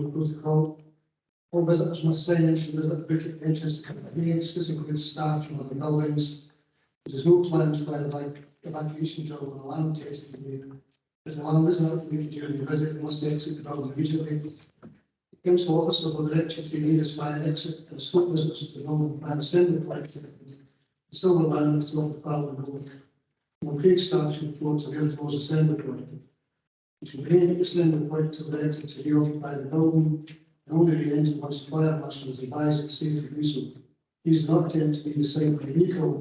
protocol. All visitors must sign in to visit the book at the entrance to the gates. This includes staff from other buildings. There is no plans for evacuation job on the land testing area. If the land is not activated during the visit, it must exit the building immediately. The council officer will direct you to the nearest fire exit and escort visitors to the building fire assembly point. The silver line is not the power building. Will create staff report to the outdoors assembly point. It will bring the assembly point to the exit to reoccupy the building and only re-enter once the fire marshal is advised it's safe to do so. Please do not attempt to leave the site by vehicle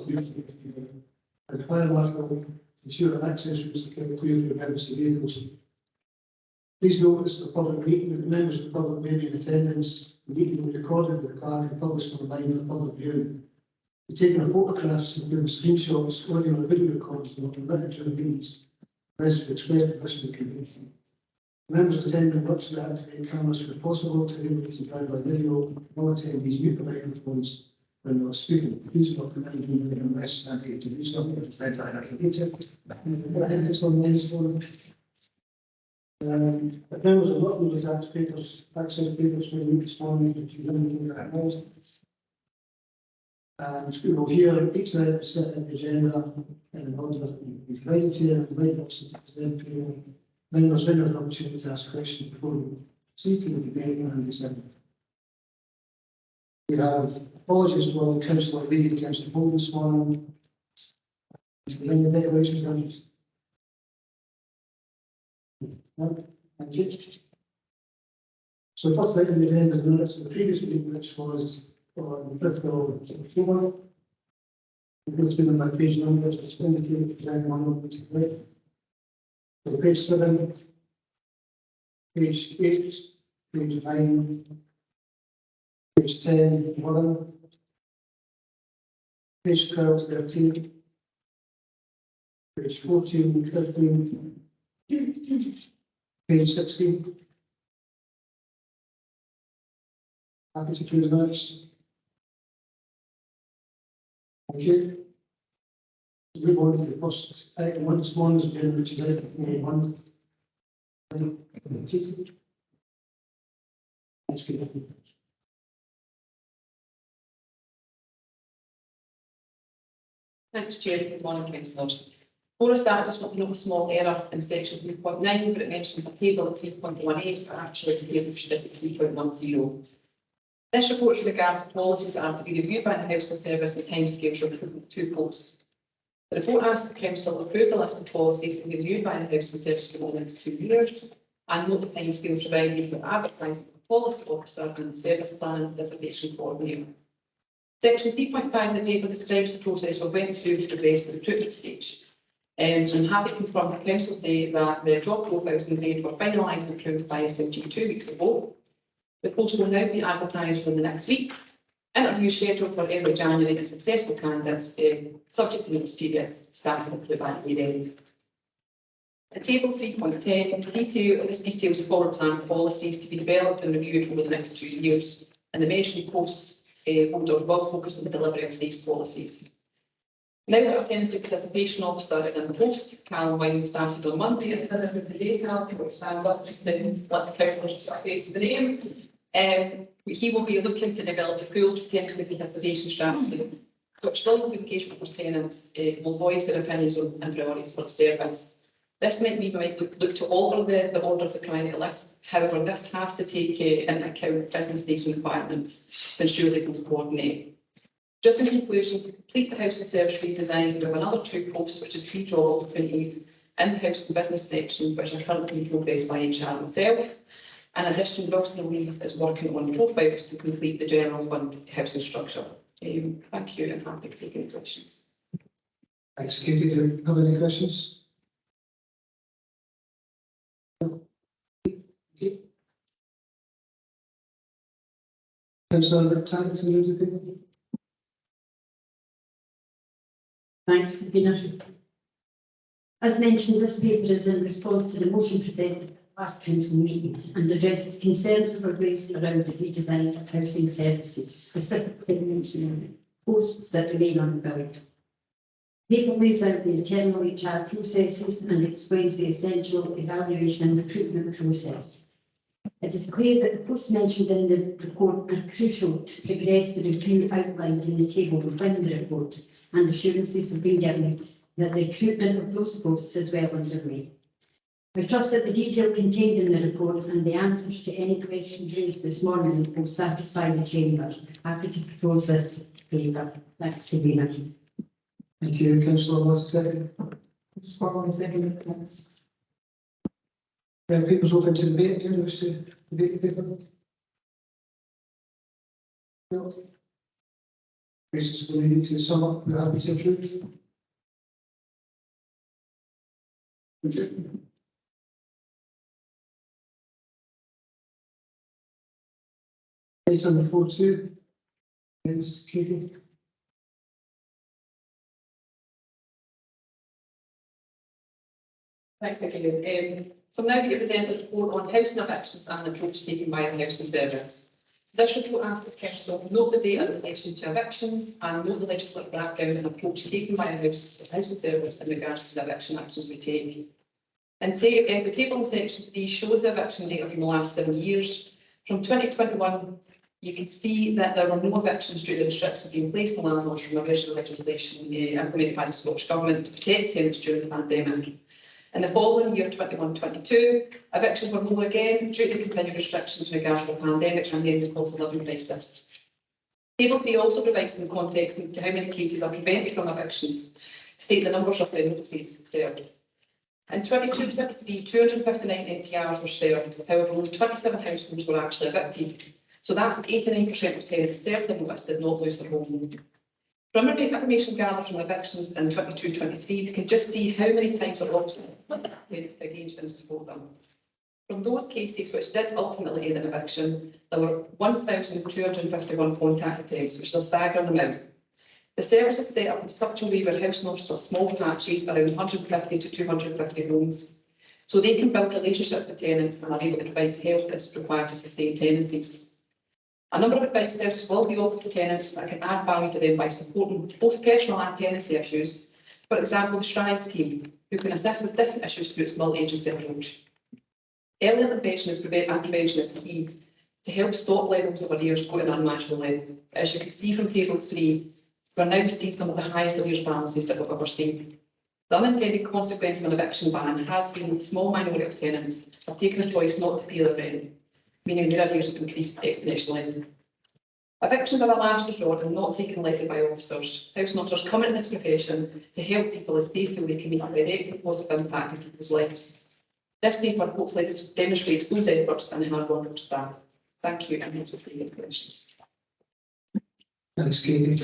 and the fire marshal will ensure that access routes are kept clear to emergency vehicles. Please note this is a public meeting and members of the public may be in attendance. The meeting will be recorded with the clerk and published online for public viewing. The taking of photographs and giving screenshots, audio and video recordings will be permitted during meetings, unless you express permission to convene. Members attending virtually activate cameras where possible to enable you to drive by video. All attendees mute the microphones when not speaking. Please do not remind me that unless I need to do something to find out later. It's on the next one. But members are not able to access papers when you respond to the and we will hear each night set in the agenda and in order we've invited here and the night also to present to members when there's an opportunity to ask questions before we proceed to the debate and December. We have apologies for Councillor Lee and Councillor Ball this morning. Bring the declarations on. Thank you. So first item on the agenda is minutes of the previous meeting, which was on the 5th of October. It's been on my page numbers, it's indicated that I'm on the so page 7, page 8, page 9, page 10, 11, page 12, 13, page 14, 15, page 16. Happy to do the minutes. Thank you. We move on to the first item on this morning's agenda, which is item 41. Thanks, Chair. Good morning, councillors. Before I start, I just want to note a small error in section 3.9, where it mentions a table at 3.18, but actually the table this is 3.10. This report should regard the policies that are to be reviewed by the Housing Service and timescales for approval of 2 posts. The report asks the Council approve the list of policies to be reviewed by the Housing Service for the next 2 years and note the timescales provided for advertising for the policy officer and the service plan and designation coordinator. Section 3.5 of the table describes the process we went through to progress the recruitment stage. And I'm happy to confirm the Council today that the job profiles and grade were finalised and approved by SMG 2 weeks ago. The post will now be advertised for the next week. Interviews scheduled for early January and successful candidates, subject to the experience, starting with the back year end. At table 3.10, this details the forward plan policies to be developed and reviewed over the next 2 years, and the mentioned posts holder will focus on the delivery of these policies. Now that our tenancy participation officer is in the post, Callum Wine started on Monday and delivered today. Callum, can we stand up just to let the councillors face the name? He will be looking to develop a full tenancy participation strategy, which will include engagement with tenants, will voice their opinions on and priorities for the service. This meant we might look to alter the order of the priority list. However, this has to take into account business needs and requirements to ensure they can coordinate. Just in conclusion, to complete the housing service redesign, we have another 2 posts, which is 3 job opportunities in the housing business section, which are currently in progress by HR itself. In addition, Wilson Leeds is working on profiles to complete the general fund housing structure. Thank you, and happy to take any questions. Thanks, Katie. Do you have any questions? Okay. Councillor Clackmannanshire. Thanks, Convener. As mentioned, this paper is in response to the motion presented at the last council meeting and addresses concerns that were raised around the redesign of housing services, specifically mentioning posts that remain unfilled. Paper lays out the internal HR processes and explains the essential evaluation and recruitment process. It is clear that the posts mentioned in the report are crucial to progress the review outlined in the table within the report, and assurances have been given that the recruitment of those posts is well underway. I trust that the detail contained in the report and the answers to any questions raised this morning will satisfy the Chamber. Happy to propose this paper. Thanks, Convener. Thank you, councillor Watt, second. Scotland second, thanks. People's open to debate, do you wish to debate the paper? No. Basis we need to sum up the happy to approve. Okay. Item number 42. Ms. Katie. Thanks again. So I'm now going to present the report on housing evictions and the approach taken by the Housing Service. So this report asks the council to note the data in relation to evictions and note the legislative background and approach taken by the Housing Service in regards to the eviction actions we take. And the table in section 3 shows the eviction data from the last 7 years. From 2021, you can see that there were no evictions due to restrictions being placed on landlords from original legislation implemented by the Scottish Government to protect tenants during the pandemic. In the following year, 21-22, evictions were more again due to continued restrictions in regards to the pandemic and the end of cost of living crisis. Table 3 also provides some context into how many cases are prevented from evictions, state the numbers of the notices served. In 22-23, 259 NTRs were served, however only 27 households were actually evicted. So that's 89% of tenants served the notice did not lose their home. From information gathered from evictions in 22-23, we can just see how many times are opposite tenants engaged in support them. From those cases which did ultimately end in eviction, there were 1,251 contact attempts, which is a staggering amount. The service is set up in such a way where housing officers have small patches around 150 to 250 homes, so they can build relationships with tenants and are able to provide help that's required to sustain tenancies. A number of advice services will be offered to tenants that can add value to them by supporting both personal and tenancy issues. For example, the Stride team, who can assist with different issues through its multi-agency approach. Early intervention and prevention is key to help stop levels of arrears going to an unmanageable level. As you can see from table 3, we're now seeing some of the highest arrears balances that we've ever seen. The unintended consequence of an eviction ban has been that a small minority of tenants have taken a choice not to pay their rent, meaning their arrears have increased exponentially. Evictions are a last resort and not taken lightly by officers. Housing officers come into this profession to help people as they feel they can make a direct and positive impact in people's lives. This paper hopefully demonstrates those efforts and the hard work of staff. Thank you, and also for your questions. Thanks, Katie.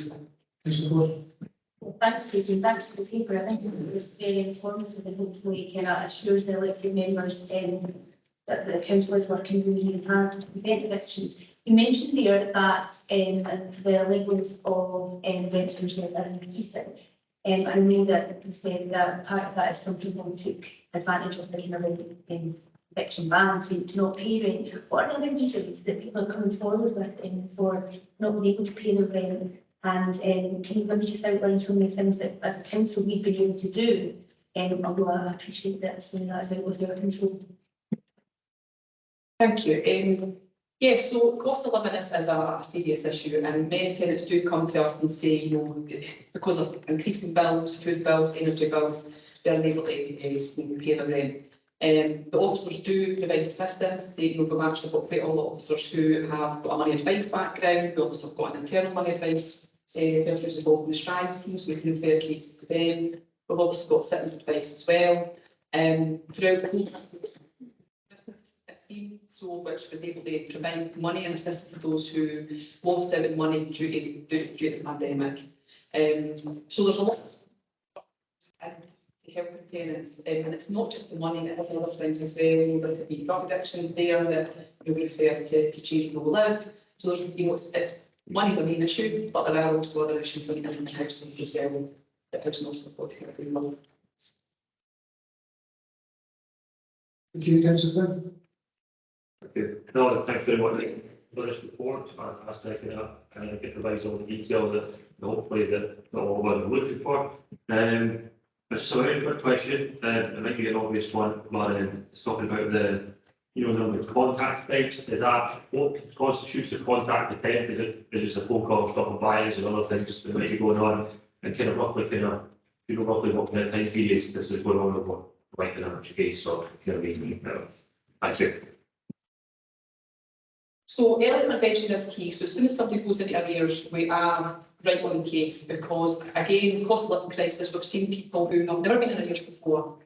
Thanks, Katie. Thanks for the paper. I think it was very informative and hopefully kind of assures the elected members that the council is working really hard to prevent evictions. You mentioned there that the levels of rent control are increasing. I know that you said that part of that is some people took advantage of the kind of eviction ban to not pay rent. What are the other reasons that people are coming forward with for not being able to pay their rent? And can you maybe just outline some of the things that as a council we've been able to do? Although I appreciate that some of that's out with your control. Thank you. Yes, so cost of living is a serious issue, and many tenants do come to us and say, you know, because of increasing bills, food bills, energy bills, they're unable to pay their rent. The officers do provide assistance. We've actually got quite a lot of officers who have got a money advice background. We also have got an internal money advice who's involved in the Stride team, so we can refer cases to them. We've also got citizens advice as well. Throughout COVID, scheme, so which was able to provide money and assistance to those who lost out on money due to the pandemic. So there's a lot to help with tenants, and it's not just the money, but other things as well. There could be drug addictions there that we refer to change where we live. So there's, you know, it's money's a main issue, but there are also other issues in the house as well that housing also supporting with. Thank you, councillor. Okay. No, thanks very much for this report. Fantastic, and it provides all the detail that hopefully that all what we're looking for. Just a very quick question. It might be an obvious one, but it's talking about the you know, the contact types, is that what constitutes a contact attempt? Is it just a phone call, stopping by, and other things that might be going on, and kind of roughly, you know, roughly what kind of time periods this is going on, or what, like in our case, so, you know, thank you. So early intervention is key. So as soon as somebody goes into arrears, we are right on the case because, again, cost of living crisis, we've seen people who have never been in arrears before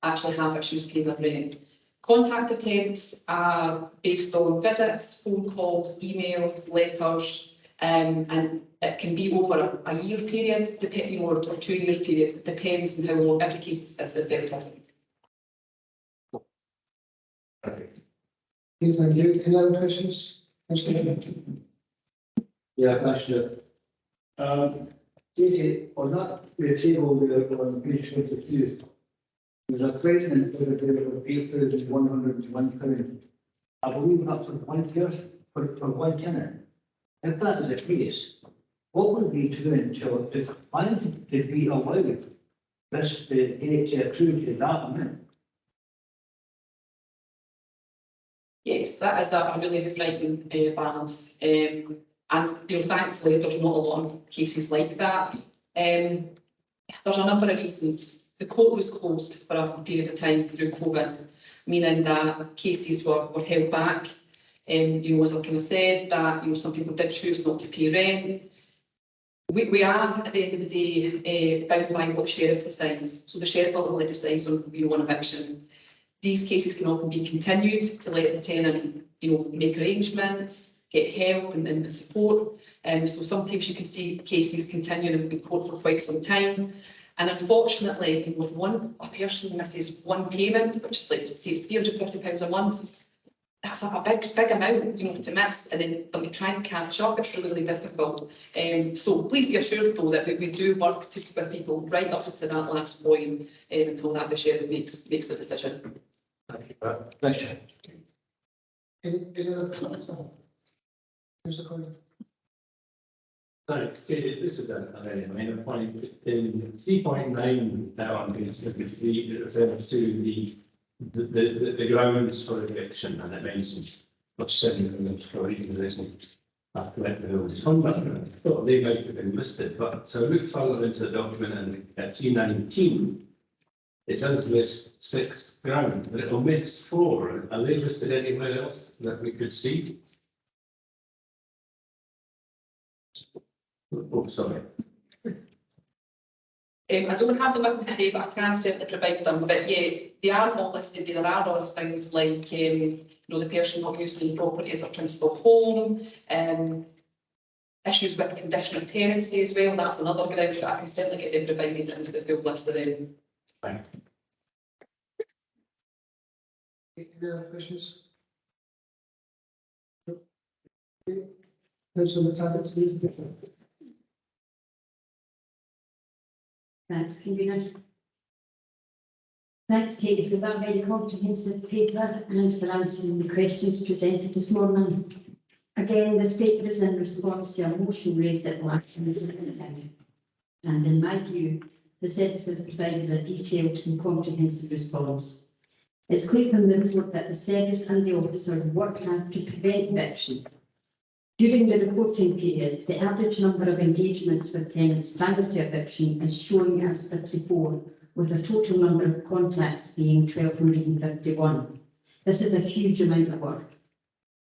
actually have issues paying their rent. Contact attempts are based on visits, phone calls, emails, letters, and it can be over a year period, depending or 2 years period. It depends on how long every case is very different. Okay. Okay, thank you. Any other questions? Yeah, thanks, Chair. Take on that, the table there on page 22, there's a credit for the 8,101 I believe that's for 1 year, for 1 tenant. If that is the case, what would we do until if planned to be allowed this date to accrue to that amount? Yes, that is a really frightening balance. And you know, thankfully, there's not a lot of cases like that. There's a number of reasons. The court was closed for a period of time through COVID, meaning that cases were held back. You know, as I kind of said, that you know, some people did choose not to pay rent. We are, at the end of the day, bound by what the sheriff decides. So the sheriff ultimately decides on, you know, on eviction. These cases can often be continued to let the tenant, you know, make arrangements, get help and support. So sometimes you can see cases continuing in court for quite some time. And unfortunately, with a person misses one payment, which is like, say it's £350 a month, that's a big amount, you know, to miss, and then to try and catch up, it's really difficult. So please be assured though that we do work with people right up to that last point until that the sheriff makes the decision. Thank you. Thanks, Chair. Any other questions? Mr. Collier? Thanks. This is a very minor point. In 3.9, now I'm going to 53, it refers to the grounds for eviction, and it mentions much similar for even resident after the building conduct. I thought they might have been listed, but so I looked further into the document, and at 319, it does list 6 grounds, but it omits 4. Are they listed anywhere else that we could see? Oh, sorry. I don't have them with me today, but I can certainly provide them. But yeah, they are not listed. There are other things like, you know, the person not using the property as their principal home, issues with condition of tenancy as well. That's another ground that I can certainly get them provided into the full list of them. Thank you. Any other questions? Okay. Councillor McTaggart, please. Thanks, convener. Thanks, Katie, for that very comprehensive paper and for answering the questions presented this morning. Again, this paper is in response to a motion raised at the last meeting. And in my view, the service has provided a detailed and comprehensive response. It's clear from the report that the service and the officer work hard to prevent eviction. During the reporting period, the average number of engagements with tenants prior to eviction is showing as 54, with a total number of contacts being 1,251. This is a huge amount of work.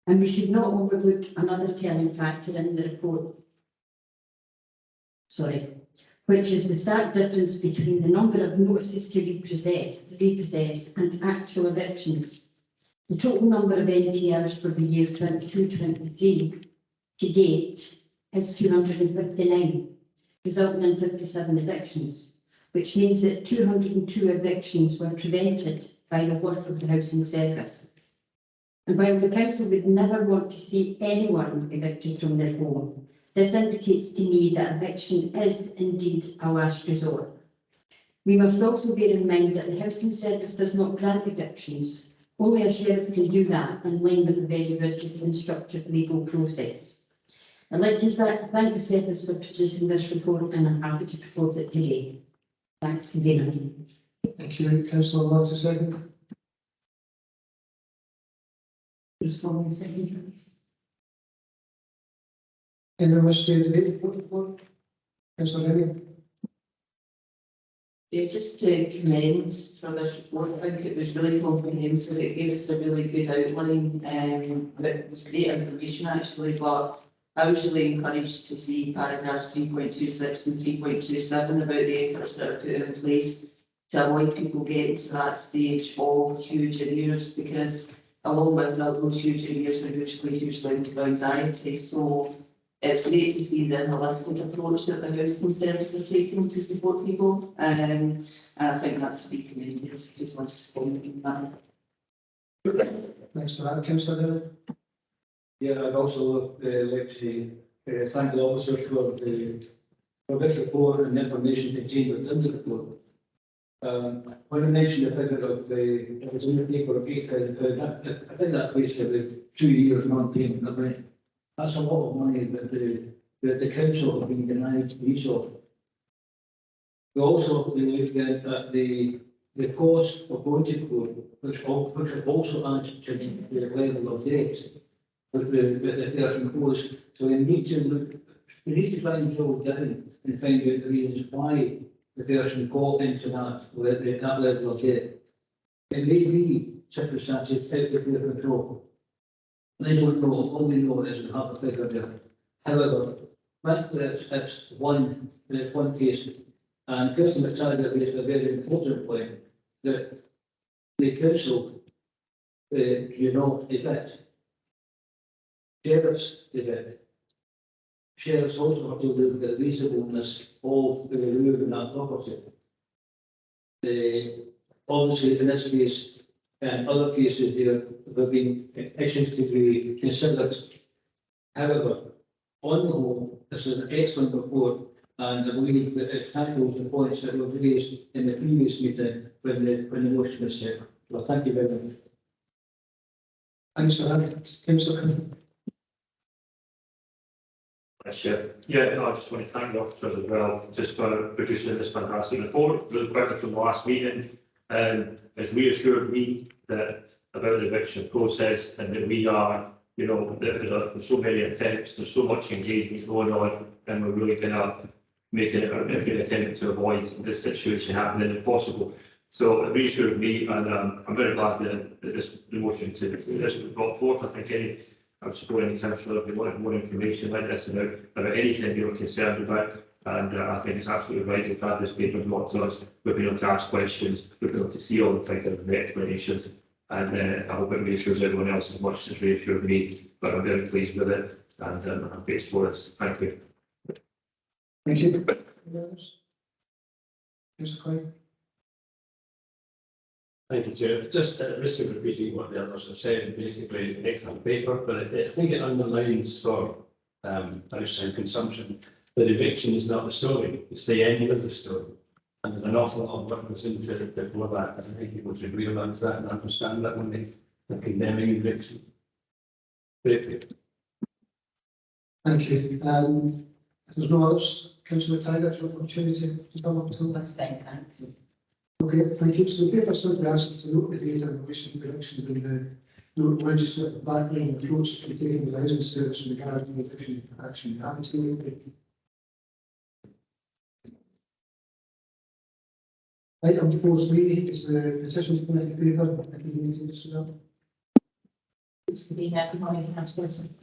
And we should not overlook another telling factor in the report, which is the stark difference between the number of notices to repossess and actual evictions. The total number of NTRs for the year 22-23 to date is 259, resulting in 57 evictions, which means that 202 evictions were prevented by the work of the housing service. And while the council would never want to see anyone evicted from their home, this indicates to me that eviction is indeed a last resort. We must also bear in mind that the housing service does not grant evictions. Only a sheriff can do that in line with a very rigid and structured legal process. I'd like to thank the service for producing this report, and I'm happy to propose it today. Thanks, convener. Thank you, Councillor Lott, second. Who's following second? Anyone wish to debate the report? Councillor Rennie? Yeah, just to commend for this report, I think it was really comprehensive, it gave us a really good outline, it was great information actually, but I was really encouraged to see paragraphs 3.26 and 3.27 about the efforts that are put in place to avoid people getting to that stage of huge arrears, because along with those huge arrears are usually huge levels of anxiety. So it's great to see the holistic approach that the housing service are taking to support people, and I think that's to be commended. Just want to comment on that. Thanks for that, councillor Rennie. Yeah, I'd also like to thank the officers for this report and the information contained within the report. When I mentioned the figure of it was in the paper of £8,000, I think that equates to about 2 years non-payment of rent. That's a lot of money that the council have been denied use of. We also believe that the cost of going to court, which also adds to the level of debt that the person posed. So we need to try and drill down and find out the reasons why the person got into that level of debt. It may be circumstances out of their control. They don't know, all we know is we have a figure there. However, that's one case, and Councillor McTaggart raised a very important point that the council do not evict. Sheriffs evict. Sheriffs also have to look at the reasonableness of the removing that property. Obviously, in this case, and other cases, there have been issues to be considered. However, on the whole, this is an excellent report, and I believe that it tackles the points that were raised in the previous meeting when the motion was set. Well, thank you very much. Thanks for that, councillor Rennie. Yeah, no, I just want to thank the officers as well, just for producing this fantastic report. Really quickly from the last meeting, has reassured me that about the eviction process, and that we are, you know, there's so many attempts, there's so much engagement going on, and we're really kind of making a good attempt to avoid this situation happening if possible. So it reassured me, and I'm very glad that this motion to this was brought forth. I think I'm supporting any councillor if they wanted more information like this about anything you're concerned about. And I think it's absolutely right to have this paper brought to us. We've been able to ask questions, we've been able to see all the figures and the explanations. And I hope it reassures everyone else as much as reassured me. But I'm very pleased with it, and I'm based for it. Thank you. Thank you. Councillor Clay? Thank you, Chair. Just at risk of repeating what the others have said, basically an excellent paper, but I think it underlines for outside consumption that eviction is not the story, it's the end of the story. And there's an awful lot of work goes into it before that, and I think people should realise that and understand that when they're condemning eviction. Great. Thank you. If there's no others, councillor Taggart, your opportunity to come up to that. That's fine, thanks. Okay, thank you. So the paper simply asks to note the data in relation to eviction and the legislative background approach to taking the housing service in regard to eviction action. Happy to. Item 4.3 is the petitions committee paper. I think you need to this now. Good morning, councillors.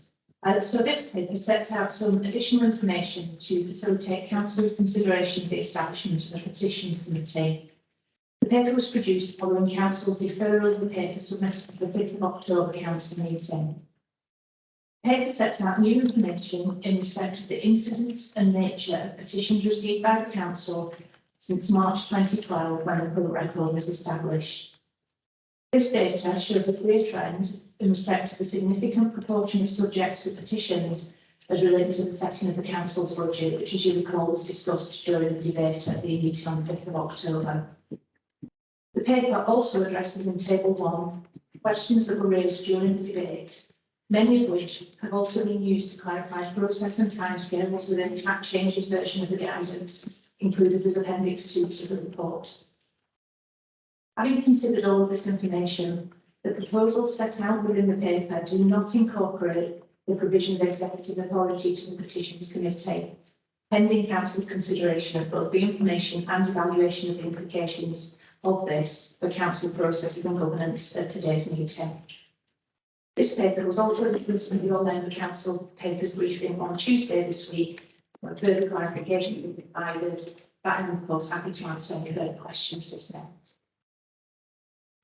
So this paper sets out some additional information to facilitate councillors' consideration of the establishment of the petitions committee. The paper was produced following council's referral of the paper submitted to the 5th of October council meeting. The paper sets out new information in respect of the incidence and nature of petitions received by the council since March 2012, when the public record was established. This data shows a clear trend in respect of the significant proportion of subjects for petitions as related to the setting of the council's budget, which, as you recall, was discussed during the debate at the meeting on the 5th of October. The paper also addresses in Table 1 questions that were raised during the debate, many of which have also been used to clarify process and timescales within the track changes version of the guidance included as Appendix 2 to the report. Having considered all of this information, The proposals set out within the paper do not incorporate the provision of executive authority to the petitions committee. Pending council's consideration of both the information and evaluation of the implications of this for council processes and governance at today's meeting. This paper was also discussed in the All Member Council papers briefing on Tuesday this week, where further clarification will be provided. But I'm of course happy to answer any further questions just now.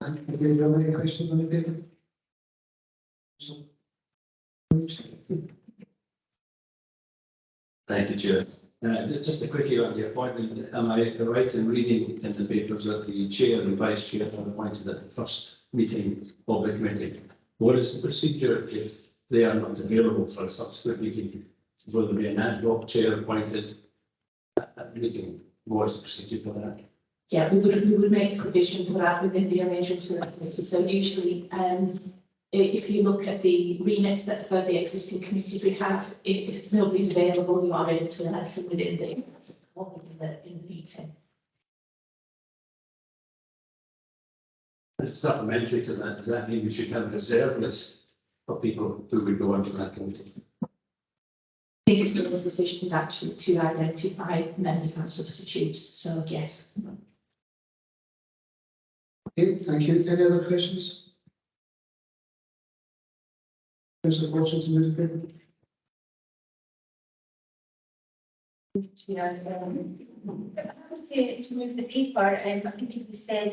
Do you have any questions on the paper? Thank you, Chair. Just a quickie on the appointment. Am I right in reading in the papers that the chair and vice chair are appointed at the first meeting of the committee? What is the procedure if they are not available for a subsequent meeting? Will there be an ad hoc chair appointed at the meeting? What is the procedure for that? Yeah, we would make provision for that within the arrangements for the committee. So usually, if you look at the remits that for the existing committees we have, if nobody's available, you are able to elect from within the in the meeting. As supplementary to that, does that mean we should have a reserve list of people who would go onto that committee? I think it's Mill's decision is actually to identify members and substitutes. So yes. Okay, thank you. Any other questions? Councillor Washington, move the paper. Yeah, to move the paper, I think it was said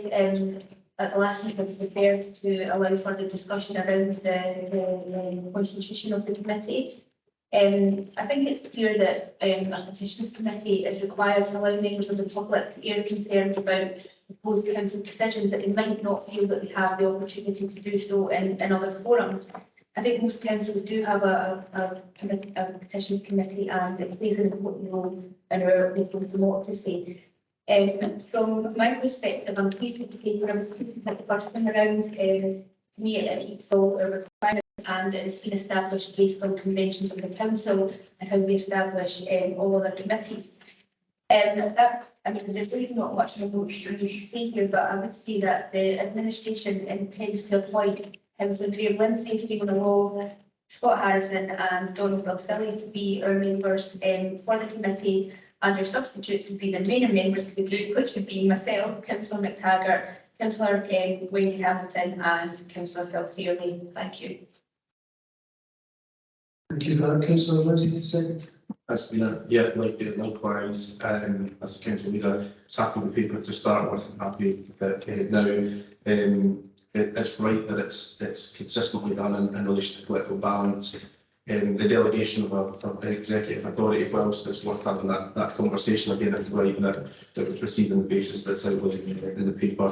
at the last meeting was prepared to allow further discussion around the constitution of the committee. I think it's clear that a petitions committee is required to allow members of the public to air concerns about proposed council decisions that they might not feel that they have the opportunity to do so in other forums. I think most councils do have a petitions committee, and it plays an important role in our local democracy. From my perspective, I'm pleased with the paper. I was pleased with the first time around. To me, it meets all our requirements, and it's been established based on conventions of the council and how we establish all other committees. There's really not much more for me to say here, but I would say that the administration intends to appoint Councillor Graham Lindsay, Fiona Law, Scott Harrison and Donald Bilsilly to be our members for the committee, and our substitutes would be the main members of the group, which would be myself, Councillor McTaggart, Councillor Wendy Hamilton and Councillor Phil Fairley. Thank you. Thank you for that. Councillor Lindsay, second. That's been likewise, as a council leader, it's happy with the paper to start with. I'm happy with it now. It's right that it's consistently done in relation to political balance. The delegation of executive authority, whilst it's worth having that conversation again, it's right that was received on the basis that's outlined in the paper.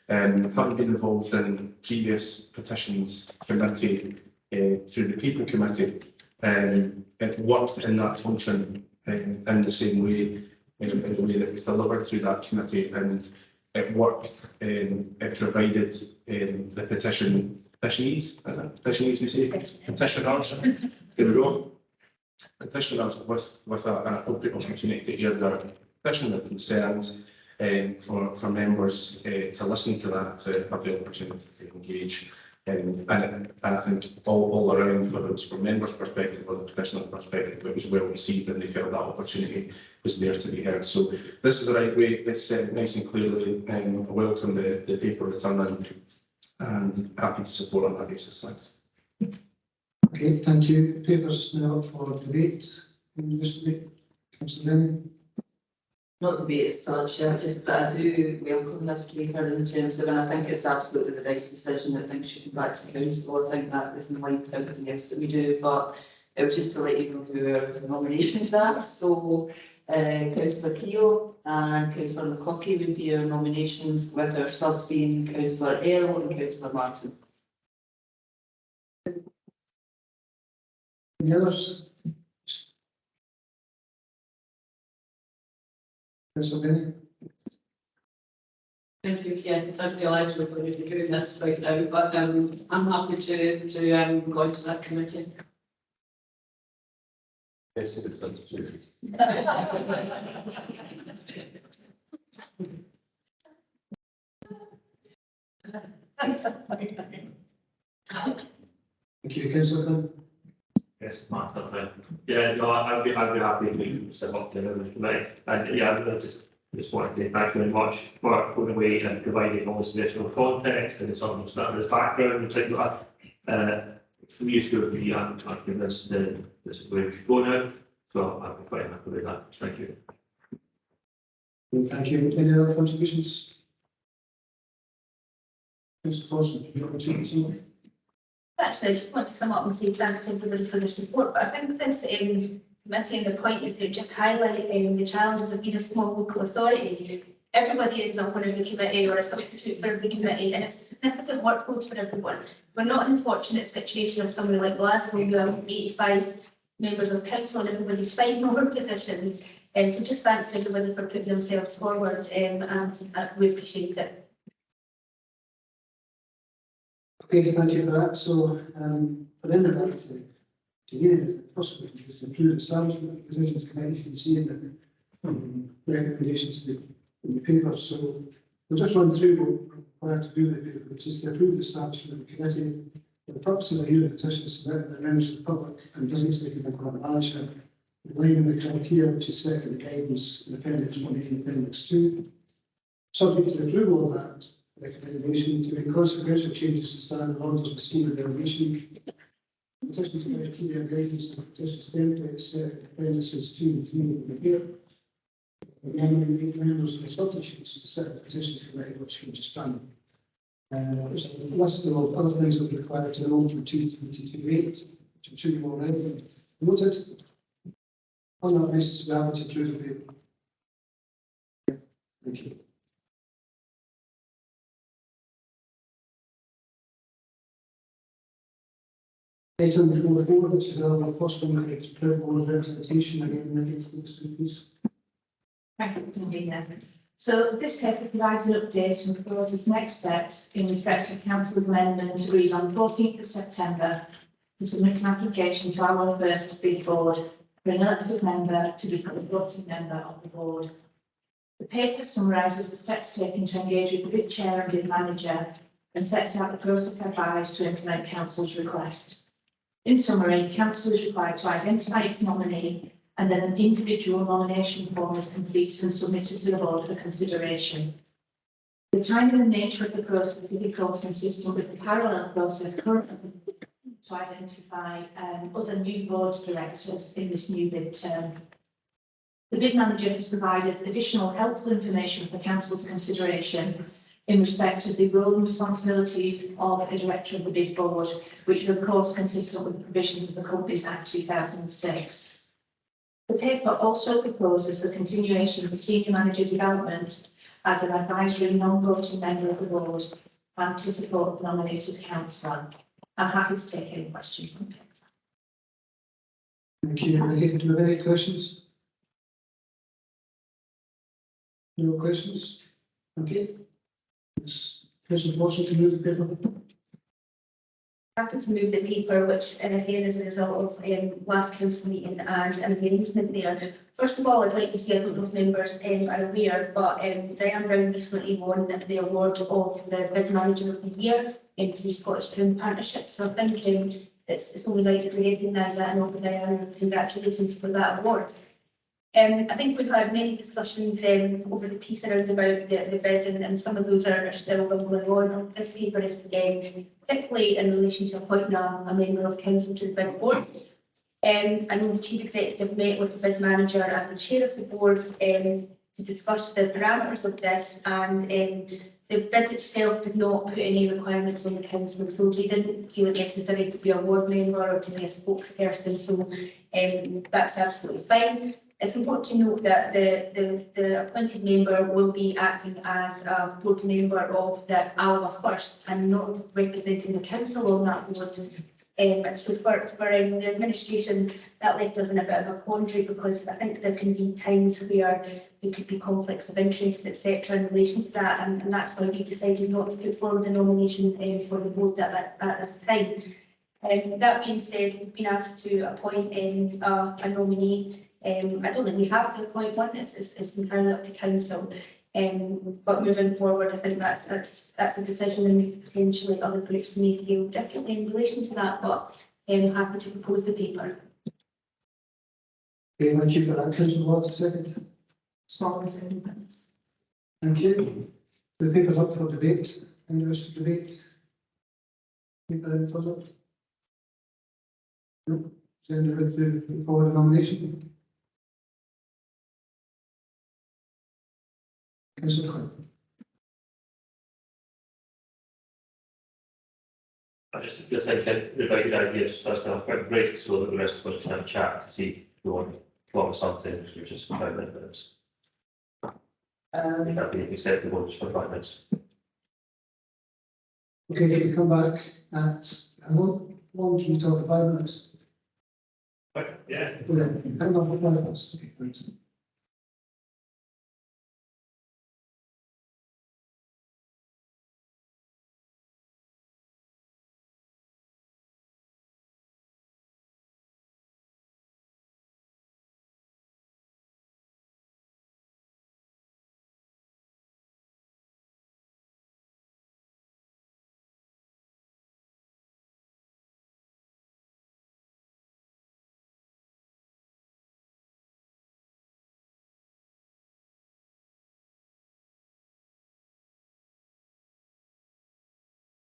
Having been involved in previous petitions committee through the people committee, it worked in that function in the same way, in the way that it was delivered through that committee, and it worked. It provided the petitionees, we say, petitioners. There we go. Petitioners with an appropriate opportunity to hear their petition, their concerns, for members to listen to that, to have the opportunity to engage. And I think all around, whether it's from members' perspective or the petitioner's perspective, it was well received and they felt that opportunity was there to be heard. So this is the right way. It's said nice and clearly. I welcome the paper return and happy to support on that basis. Thanks. Okay, thank you. Papers now up for debate. Councillor Lennon. Not debate as such, but I do welcome this paper in terms of, and I think it's absolutely the right decision that things should go back to council. I think that is in line with everything else that we do, but it was just to let you know who our nominations are. So Councillor Keogh and Councillor McCloskey would be our nominations, with our subs being Councillor L and Councillor Martin. Any others? Councillor Lennon. Thank you. Yeah, I don't feel like we're going to be doing this right now, but I'm happy to go into that committee. Yes, it is substitutes. Thank you, councillor Quinn. Yes, matter. Yeah, no, I'd be happy to step up to the committee. And yeah, I just wanted to thank you very much for going away and providing all this additional context and the circumstances, background and things like that. It's reassured me and I've given this this is where we should go now. So I'll be quite happy with that. Thank you. Thank you. Any other contributions? Councillor Clausen, do you want to say? Actually, I just want to sum up and say thanks everybody for their support, but I think this committee and the point is that just highlighting the challenges of being a small local authority. Everybody ends up on every committee or a substitute for every committee, and it's a significant workload for everyone. We're not in a fortunate situation of somewhere like Glasgow, you have 85 members of council and everybody's fighting over positions. And so just thanks everybody for putting themselves forward, and we appreciate it. Okay, thank you for that. So, for in the back to hear is that possible to just improve establishment of positions committees and see the recommendations in the paper. So we'll just run through what we're required to do in the paper, which is to approve the establishment of the committee for the purpose of a hearing petitions submitted by members of the public and business taken by Clackmannanshire, in line with the criteria which is set in the guidance in Appendix 1 and Appendix 2. Subject to the approval of that recommendation to make consequential changes to standard orders of the scheme of delegation. Petitions criteria guidance and petitions templates set in appendices 2 and 3 of the year. Nominate 8 members of the substitutes to set the petitions committee, which we just done. There's a list of other things that are required to know from 232.8, which I'm sure you've all read. Noted. On that basis, we have to approve the paper. Thank you. Item before the board, which is our first one, it's print board representation again, against the please. Thank you, Convener. So this paper provides an update and proposes next steps in respect of Council's amendment agreed on 14th of September to submit an application to our first bid board for an elected member to become a voting member of the board. The paper summarises the steps taken to engage with the bid chair and bid manager and sets out the process advised to implement Council's request. In summary, Council is required to identify its nominee and then an individual nomination form is completed and submitted to the board for consideration. The timing and nature of the process will be consistent with the parallel process currently to identify other new board directors in this new bid term. The bid manager has provided additional helpful information for Council's consideration in respect of the role and responsibilities of a director of the bid board, which are of course consistent with the provisions of the Companies Act 2006. The paper also proposes the continuation of the senior manager development as an advisory non-voting member of the board and to support the nominated councillor. I'm happy to take any questions. Thank you. Do you have any questions? No questions? Okay. Councillor Clausen, can you move the paper? Happy to move the paper, which again is a result of last council meeting and an arrangement there. First of all, I'd like to say a number of members are aware, but Diane Brown recently won the award of the bid manager of the year in the Scottish Town Partnership. So I think it's only right to recognise that and offer Diane congratulations for that award. I think we've had many discussions over the piece around about the bid, and some of those are still going on. This paper is particularly in relation to appointing a member of council to the bid board. I know the chief executive met with the bid manager and the chair of the board to discuss the parameters of this, and the bid itself did not put any requirements on the council, so we didn't feel it necessary to be a ward member or to be a spokesperson, so that's absolutely fine. It's important to note that the appointed member will be acting as a board member of the Alba First and not representing the council on that board. So for the administration, that left us in a bit of a quandary, because I think there can be times where there could be conflicts of interest, etc., in relation to that, and that's why we decided not to put forward a nomination for the board at this time. That being said, we've been asked to appoint a nominee. I don't think we have to appoint one, it's entirely up to council. But moving forward, I think that's a decision and potentially other groups may feel differently in relation to that, but I'm happy to propose the paper. Okay, thank you for that. Councillor Watts, second. Small second. Thank you. The paper's up for debate. Any wish to debate? Paper in further? No. Send it to put forward a nomination. Councillor Quinn. I just think it would be a good idea just for us to have a quick break so that the rest of us can have a chat to see if we want to come up with something, which is 5 minutes. If that be acceptable, just for 5 minutes. Okay, can you come back at, how long can you talk, 5 minutes? But, yeah. Yeah, hang on for 5 minutes. Okay, thanks.